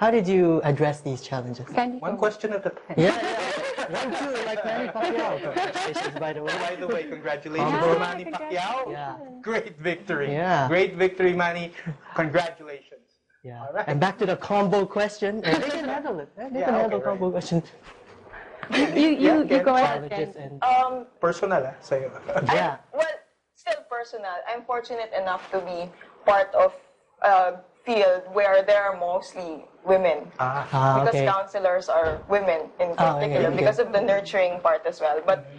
How did you address these challenges? One question at a time. Yeah. 1, 2, like Manny Pacquiao. Congratulations, by the way. By the way, congratulations Yeah. to Manny Pacquiao. Yeah. Great victory. Yeah. Great victory, Manny. Congratulations. Yeah. All right. And back to the combo question. They can handle it. They can handle combo question. You go ahead. Challenges and Personal, sa'yo. yeah. Well, still personal. I'm fortunate enough to be part of a field where there are mostly women. Because okay. counselors are women in particular, okay. because of the nurturing part as well. But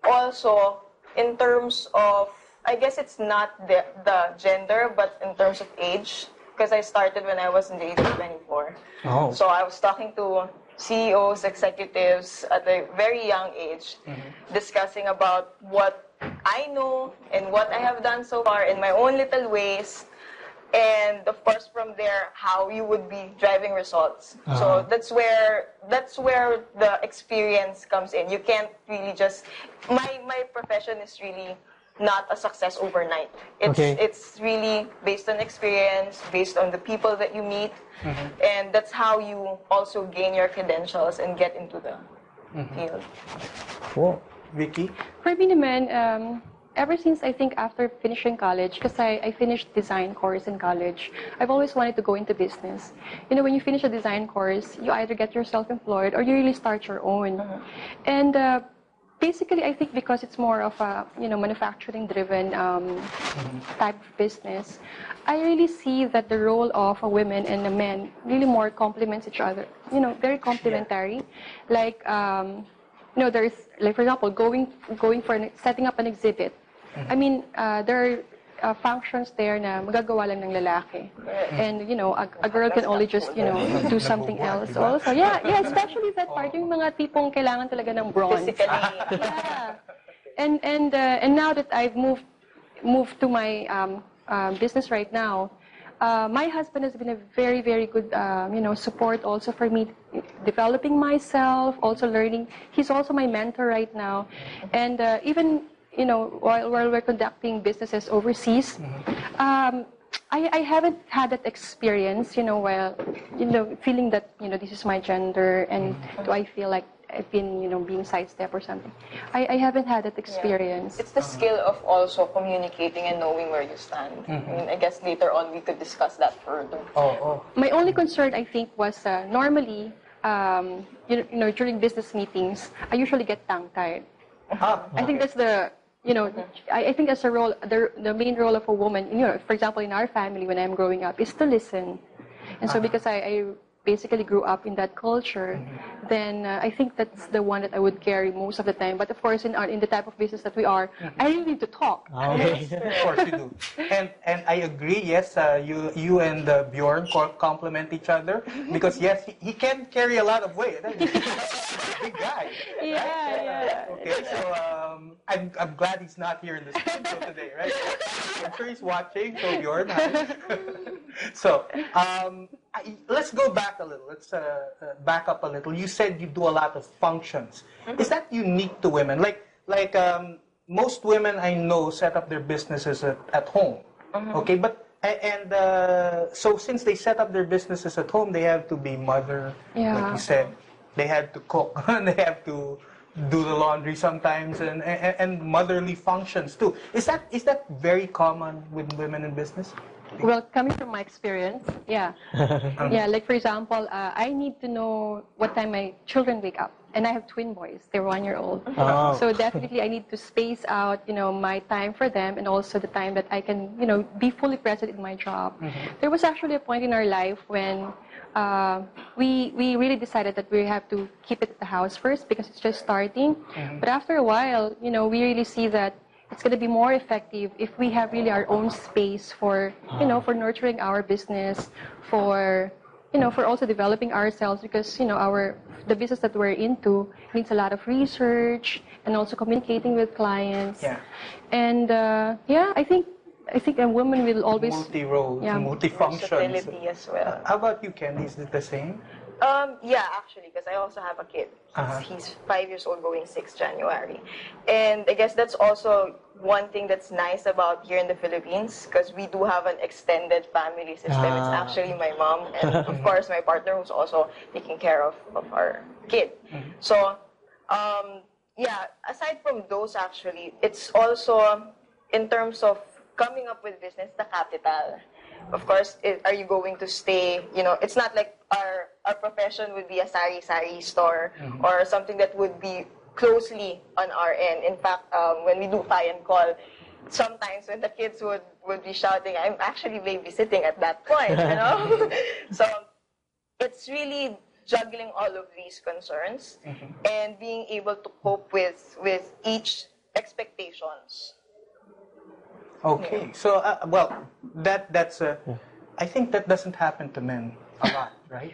also, in terms of, I guess it's not the gender, but in terms of age, because I started when I was in the age of 24. Oh. So I was talking to CEOs, executives at a very young age, discussing about what I know and what I have done so far in my own little ways. And of course, from there, how you would be driving results. So that's where the experience comes in. You can't really just. My profession is really not a success overnight. It's really based on experience, based on the people that you meet, and that's how you also gain your credentials and get into the field. Cool. Vicky? For me naman, ever since I think after finishing college, because I finished design course in college, I've always wanted to go into business. You know, when you finish a design course, you either get yourself employed or you really start your own. And basically, I think because it's more of a manufacturing-driven type of business, I really see that the role of a woman and a man really more complements each other. You know, very complementary. Like there's like, for example, going for setting up an exhibit. I mean, there are functions there na magagawa lang ng lalaki. And, a girl can only just, do something else also. Yeah, especially that part, yung mga tipong kailangan talaga ng bronze. Physically. Yeah. And now that I've moved to my business right now, my husband has been a very, very good, support also for me, developing myself, also learning. He's also my mentor right now. And even, while we're conducting businesses overseas, I haven't had that experience, while, feeling that, this is my gender and do I feel like I've been, being sidestepped or something. I haven't had that experience. It's the skill of also communicating and knowing where you stand. I mean, I guess later on we could discuss that further. My only concern, I think, was normally, during business meetings, I usually get tongue-tied. I think that's the, I think as a role, the main role of a woman, for example, in our family when I'm growing up, is to listen. And so because I basically grew up in that culture, then I think that's the one that I would carry most of the time. But of course, in the type of business that we are, I really need to talk. Of course you do. And I agree, yes, you and Bjorn complement each other, because yes, he can carry a lot of weight. He's a big guy. Yeah. Okay, so I'm glad he's not here in the studio today, right? I'm sure he's watching, so Bjorn, hi. So, let's go back a little. Let's back up a little. You said you do a lot of functions. Is that unique to women? Like most women I know set up their businesses at home. Okay, but so since they set up their businesses at home, they have to be mother, like you said. They have to cook. They have to do the laundry sometimes, and motherly functions too. Is that very common with women in business? Well, coming from my experience, yeah. Like for example, I need to know what time my children wake up. And I have twin boys, they're 1 year old. Oh. So definitely I need to space out, my time for them and also the time that I can, be fully present in my job. There was actually a point in our life when we really decided that we have to keep it at the house first because it's just starting. But after a while, we really see that it's going to be more effective if we have really our own space for, for nurturing our business, for also developing ourselves, because, the business that we're into needs a lot of research and also communicating with clients. Yeah. And, I think a woman will always... Multi-roles, multi-functions. Versatility as well. How about you, Candy? Is it the same? Yeah, actually, because I also have a kid. Uh-huh. He's 5 years old, going 6 January. And I guess that's also one thing that's nice about here in the Philippines, because we do have an extended family system. It's actually my mom and, of course, my partner who's also taking care of our kid. So, yeah, aside from those, actually, it's also in terms of coming up with business, the capital. Of course, are you going to stay, it's not like our profession would be a sari-sari store or something that would be closely on our end. In fact, when we do buy and call, sometimes when the kids would be shouting, I'm actually babysitting at that point, So it's really juggling all of these concerns and being able to cope with each expectations. Okay, so well, that's I think that doesn't happen to men a lot, right?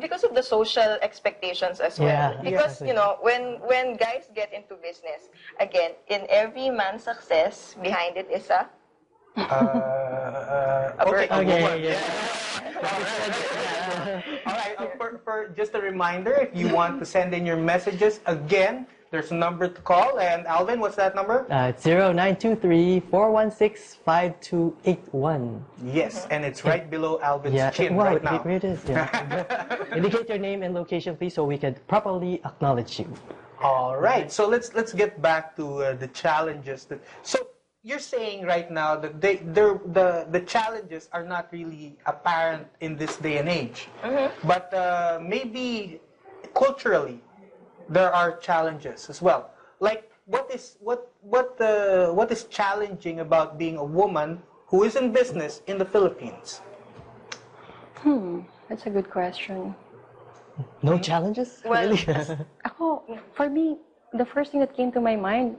Because of the social expectations as well. Yeah, Because when guys get into business, again, in every man's success, behind it is a okay, Okay, yeah. All right, for just a reminder, if you want to send in your messages, again, there's a number to call. And Alvin, what's that number? It's 0923-416-5281. Yes, and it's right below Alvin's Yeah, chin wow, right now. it is. Yeah. Indicate your name and location, please, so we can properly acknowledge you. All right, so let's get back to the challenges. So you're saying right now that the challenges are not really apparent in this day and age, but maybe culturally there are challenges as well. Like what is challenging about being a woman who is in business in the Philippines? That's a good question. No challenges? Well, Really? For me, the first thing that came to my mind,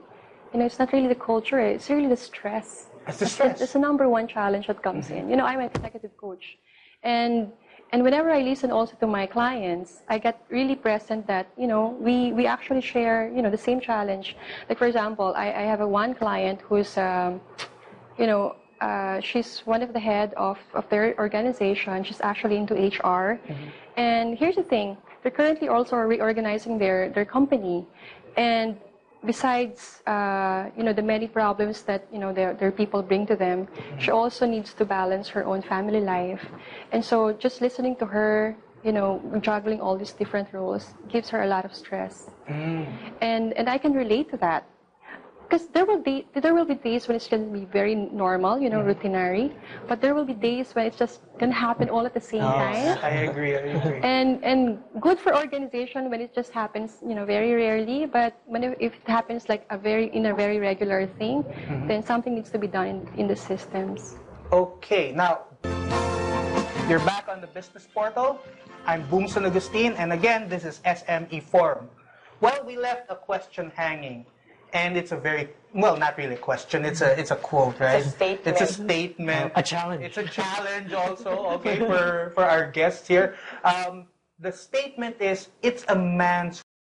it's not really the culture, it's really the stress. It's the stress. That's the number one challenge that comes in. I'm an executive coach. And whenever I listen also to my clients, I get really present that, we actually share, the same challenge. Like, for example, I have one client who's, she's one of the head of their organization. She's actually into HR. And here's the thing, they're currently also reorganizing their company. And besides, the many problems that, their people bring to them, she also needs to balance her own family life. And so just listening to her, juggling all these different roles gives her a lot of stress. And I can relate to that. Because there will be days when it's going to be very normal, routinary, but there will be days when it's just going to happen all at the same time. I agree. And good for organization when it just happens, very rarely. But if it happens like in a very regular thing, then something needs to be done in the systems. Okay, now you're back on the business portal. I'm Boomson Agustin, and again, this is SME Forum. Well, we left a question hanging. And it's a not really a question, it's a quote, right? It's a statement. It's a statement. A challenge. It's a challenge also, okay, for our guests here. The statement is, it's a man's